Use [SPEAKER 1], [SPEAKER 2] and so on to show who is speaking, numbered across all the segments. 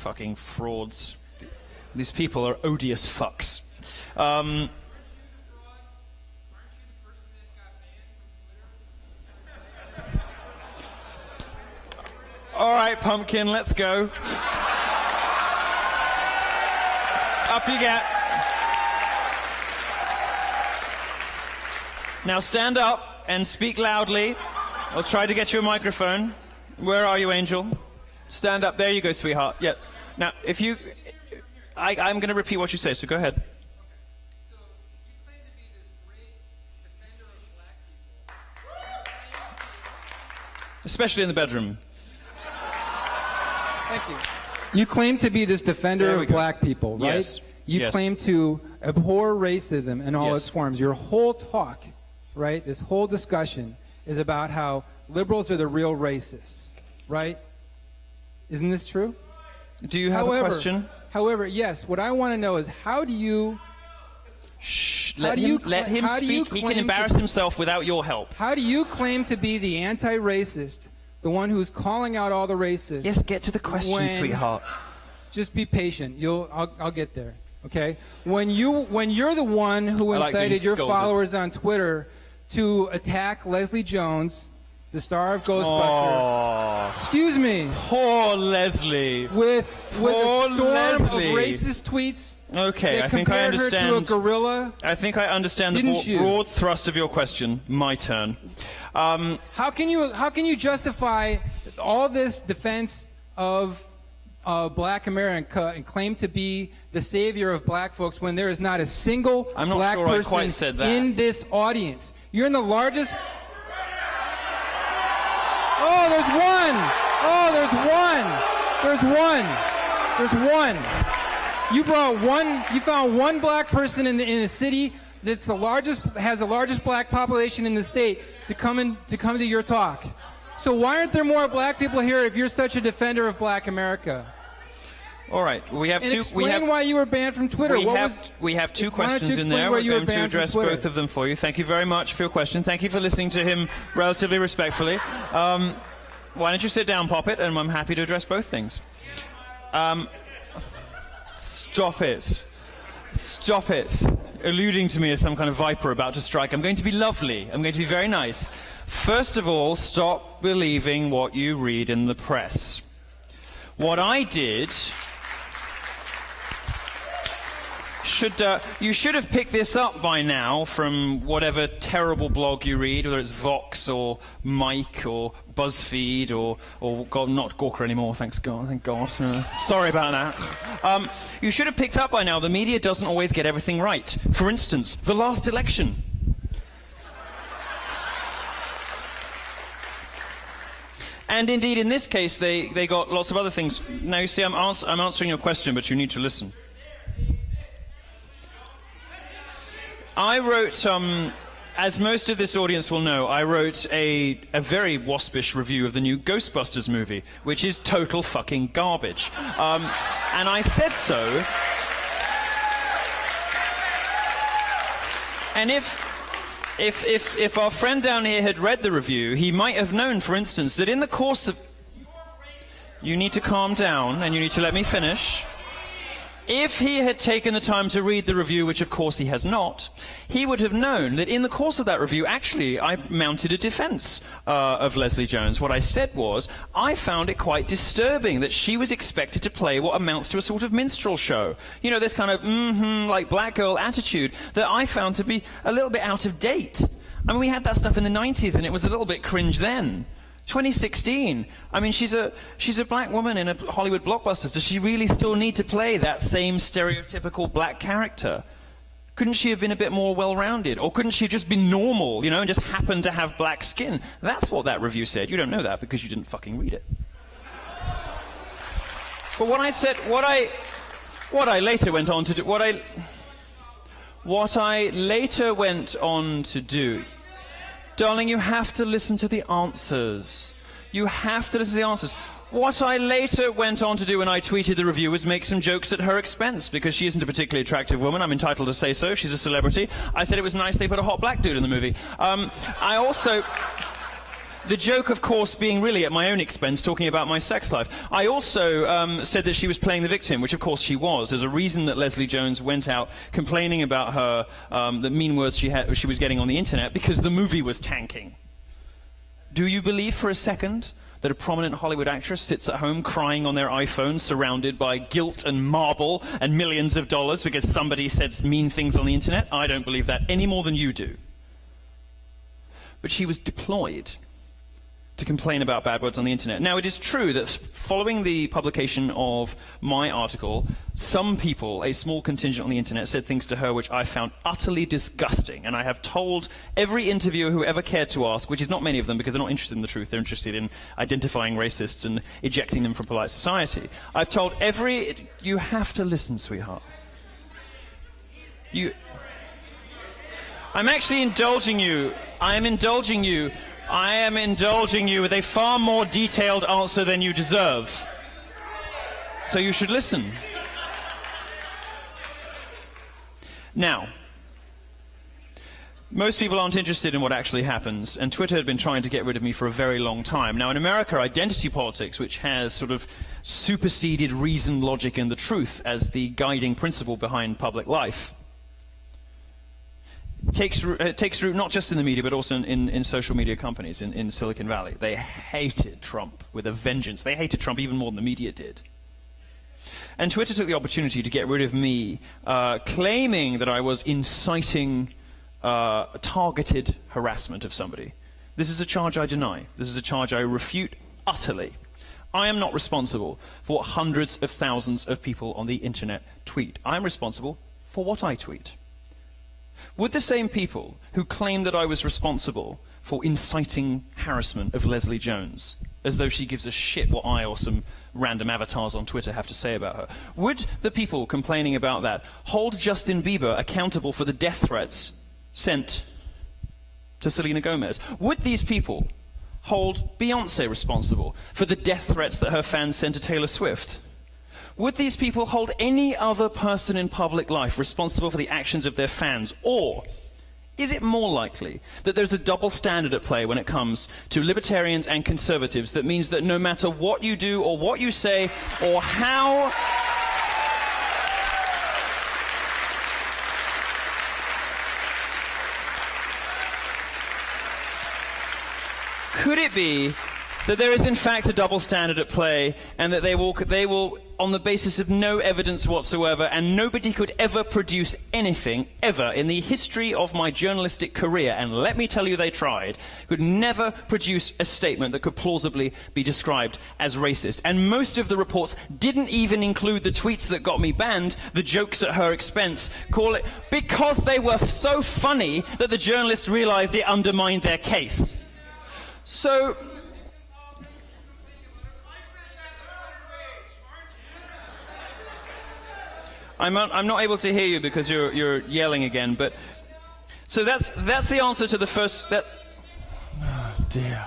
[SPEAKER 1] fucking frauds. These people are odious fucks. All right, Pumpkin, let's go. Up you get. Now stand up and speak loudly. I'll try to get you a microphone. Where are you, Angel? Stand up. There you go, sweetheart. Yeah. Now, if you... I'm going to repeat what you say, so go ahead.
[SPEAKER 2] So, you claim to be this great defender of black people.
[SPEAKER 1] Especially in the bedroom.
[SPEAKER 3] Thank you. You claim to be this defender of black people, right?
[SPEAKER 1] Yes.
[SPEAKER 3] You claim to abhor racism in all its forms. Your whole talk, right, this whole discussion is about how liberals are the real racists, right? Isn't this true?
[SPEAKER 1] Do you have a question?
[SPEAKER 3] However, yes. What I want to know is how do you...
[SPEAKER 1] Shh, let him speak. He can embarrass himself without your help.
[SPEAKER 3] How do you claim to be the anti-racist, the one who's calling out all the racists?
[SPEAKER 1] Yes, get to the question, sweetheart.
[SPEAKER 3] Just be patient. I'll get there. Okay? When you're the one who incited your followers on Twitter to attack Leslie Jones, the star of Ghostbusters.
[SPEAKER 1] Excuse me. Poor Leslie.
[SPEAKER 3] With a storm of racist tweets.
[SPEAKER 1] Okay, I think I understand.
[SPEAKER 3] Her to a gorilla.
[SPEAKER 1] I think I understand the broad thrust of your question. My turn.
[SPEAKER 3] How can you justify all this defense of Black America and claim to be the savior of black folks when there is not a single black person in this audience? You're in the largest... Oh, there's one! Oh, there's one! You brought one... You found one black person in a city that's has the largest black population in the state to come to your talk. So why aren't there more black people here if you're such a defender of black America?
[SPEAKER 1] All right, we have two.
[SPEAKER 3] Explain why you were banned from Twitter.
[SPEAKER 1] We have two questions in there. We're going to address both of them for you. Thank you very much for your question. Thank you for listening to him relatively respectfully. Why don't you sit down, Poppet, and I'm happy to address both things. Stop it. Stop it. Alluding to me as some kind of viper about to strike. I'm going to be lovely. I'm going to be very nice. First of all, stop believing what you read in the press. What I did... you should have picked this up by now from whatever terrible blog you read, whether it's Vox or Mike or BuzzFeed or God, not Gawker anymore, thank God. Sorry about that. You should have picked up by now the media doesn't always get everything right. For instance, the last election. And indeed, in this case, they got lots of other things. Now, you see, I'm answering your question, but you need to listen. I wrote, as most of this audience will know, I wrote a very waspish review of the new Ghostbusters movie, which is total fucking garbage. And I said so. And if our friend down here had read the review, he might have known, for instance, that in the course of... You need to calm down, and you need to let me finish. If he had taken the time to read the review, which of course he has not, he would have known that in the course of that review, actually, I mounted a defense of Leslie Jones. What I said was, I found it quite disturbing that she was expected to play what amounts to a sort of minstrel show. You know, this kind of, like black girl attitude that I found to be a little bit out of date. I mean, we had that stuff in the 90s, and it was a little bit cringe then. 2016. I mean, she's a black woman in a Hollywood blockbuster. Does she really still need to play that same stereotypical black character? Couldn't she have been a bit more well-rounded? Or couldn't she have just been normal, you know, and just happen to have black skin? That's what that review said. You don't know that because you didn't fucking read it. But what I said, what I later went on to do, what I later went on to do, darling, you have to listen to the answers. You have to listen to the answers. What I later went on to do when I tweeted the review was make some jokes at her expense, because she isn't a particularly attractive woman. I'm entitled to say so. She's a celebrity. I said it was nice they put a hot black dude in the movie. I also... The joke, of course, being really at my own expense, talking about my sex life. I also said that she was playing the victim, which of course she was. There's a reason that Leslie Jones went out complaining about her, the mean words she was getting on the internet, because the movie was tanking. Do you believe for a second that a prominent Hollywood actress sits at home crying on their iPhone, surrounded by guilt and marble and millions of dollars because somebody said mean things on the internet? I don't believe that any more than you do. But she was deployed to complain about bad words on the internet. Now, it is true that following the publication of my article, some people, a small contingent on the internet, said things to her which I found utterly disgusting. And I have told every interviewer who ever cared to ask, which is not many of them because they're not interested in the truth, they're interested in identifying racists and ejecting them from polite society. I've told every... You have to listen, sweetheart. I'm actually indulging you. I am indulging you. I am indulging you with a far more detailed answer than you deserve. So you should listen. Now, most people aren't interested in what actually happens, and Twitter had been trying to get rid of me for a very long time. Now, in America, identity politics, which has sort of superseded reason, logic, and the truth as the guiding principle behind public life, takes root not just in the media, but also in social media companies in Silicon Valley. They hated Trump with a vengeance. They hated Trump even more than the media did. And Twitter took the opportunity to get rid of me, claiming that I was inciting targeted harassment of somebody. This is a charge I deny. This is a charge I refute utterly. I am not responsible for what hundreds of thousands of people on the internet tweet. I am responsible for what I tweet. Would the same people who claim that I was responsible for inciting harassment of Leslie Jones, as though she gives a shit what I or some random avatars on Twitter have to say about her, would the people complaining about that hold Justin Bieber accountable for the death threats sent to Selena Gomez? Would these people hold Beyoncé responsible for the death threats that her fans sent to Taylor Swift? Would these people hold any other person in public life responsible for the actions of their fans? Or is it more likely that there's a double standard at play when it comes to libertarians and conservatives that means that no matter what you do or what you say or how... Could it be that there is in fact a double standard at play, and that they will, on the basis of no evidence whatsoever, and nobody could ever produce anything, ever, in the history of my journalistic career, and let me tell you they tried, could never produce a statement that could plausibly be described as racist. And most of the reports didn't even include the tweets that got me banned, the jokes at her expense, because they were so funny that the journalists realized it undermined their case. So... I'm not able to hear you because you're yelling again, but... So that's the answer to the first... Oh, dear.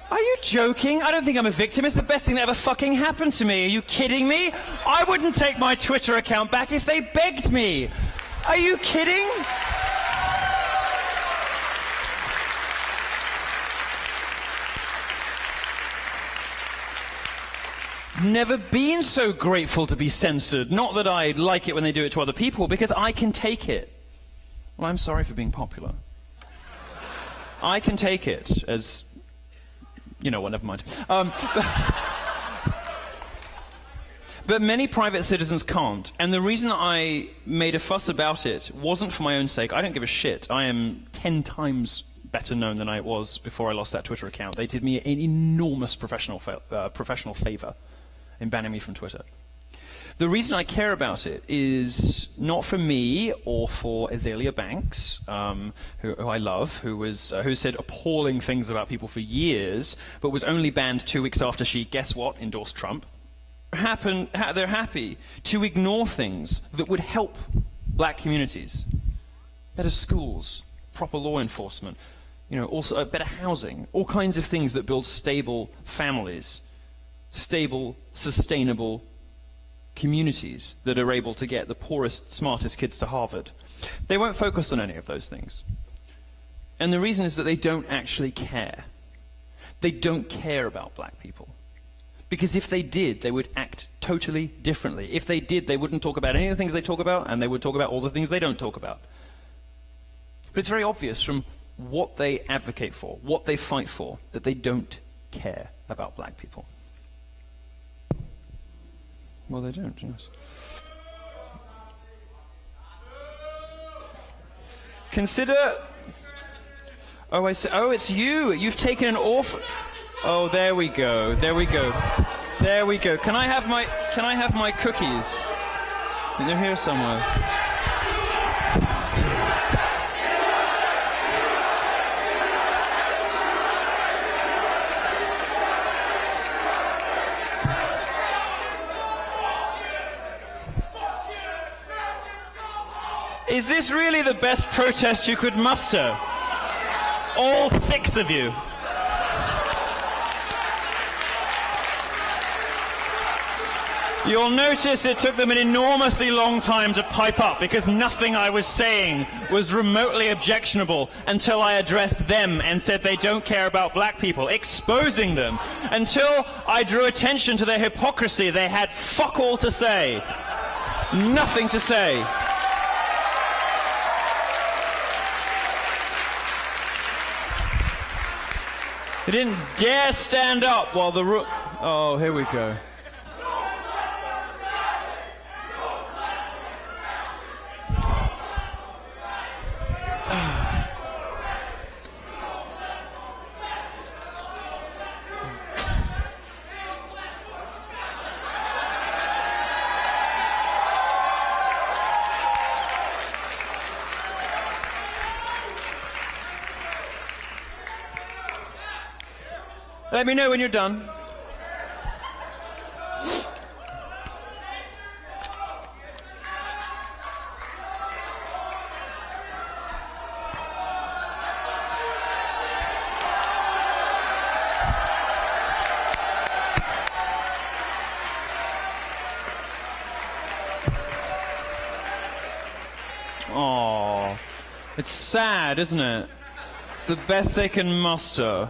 [SPEAKER 1] Are you joking? I don't think I'm a victim. It's the best thing that ever fucking happened to me. Are you kidding me? I wouldn't take my Twitter account back if they begged me. Are you kidding? Never been so grateful to be censored. Not that I like it when they do it to other people, because I can take it. Well, I'm sorry for being popular. I can take it as... You know what, never mind. But many private citizens can't. And the reason I made a fuss about it wasn't for my own sake. I don't give a shit. I am 10 times better known than I was before I lost that Twitter account. They did me an enormous professional favor in banning me from Twitter. The reason I care about it is not for me or for Azalea Banks, who I love, who said appalling things about people for years, but was only banned 2 weeks after she, guess what, endorsed Trump. They're happy to ignore things that would help black communities. Better schools, proper law enforcement, also better housing, all kinds of things that build stable families, stable, sustainable communities that are able to get the poorest, smartest kids to Harvard. They won't focus on any of those things. And the reason is that they don't actually care. They don't care about black people. Because if they did, they would act totally differently. If they did, they wouldn't talk about any of the things they talk about, and they would talk about all the things they don't talk about. But it's very obvious from what they advocate for, what they fight for, that they don't care about black people. Well, they don't, yes. Consider... Oh, I see. Oh, it's you. You've taken an awful... Oh, there we go. There we go. There we go. Can I have my cookies? They're here somewhere. Is this really the best protest you could muster? All 6 of you. You'll notice it took them an enormously long time to pipe up because nothing I was saying was remotely objectionable until I addressed them and said they don't care about black people, exposing them. Until I drew attention to their hypocrisy, they had fuck all to say. Nothing to say. They didn't dare stand up while the room... Oh, here we go. Let me know when you're done. Oh, it's sad, isn't it? It's the best they can muster.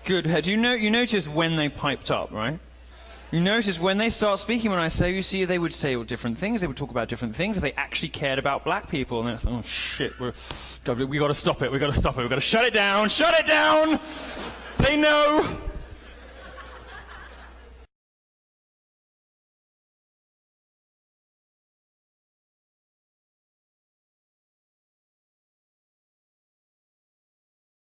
[SPEAKER 1] Good head. You notice when they piped up, right? You notice when they start speaking, when I say, you see, they would say all different things. They would talk about different things if they actually cared about black people. And then it's, oh shit, we got to stop it. We got to stop it. We got to shut it down. Shut it down. They know.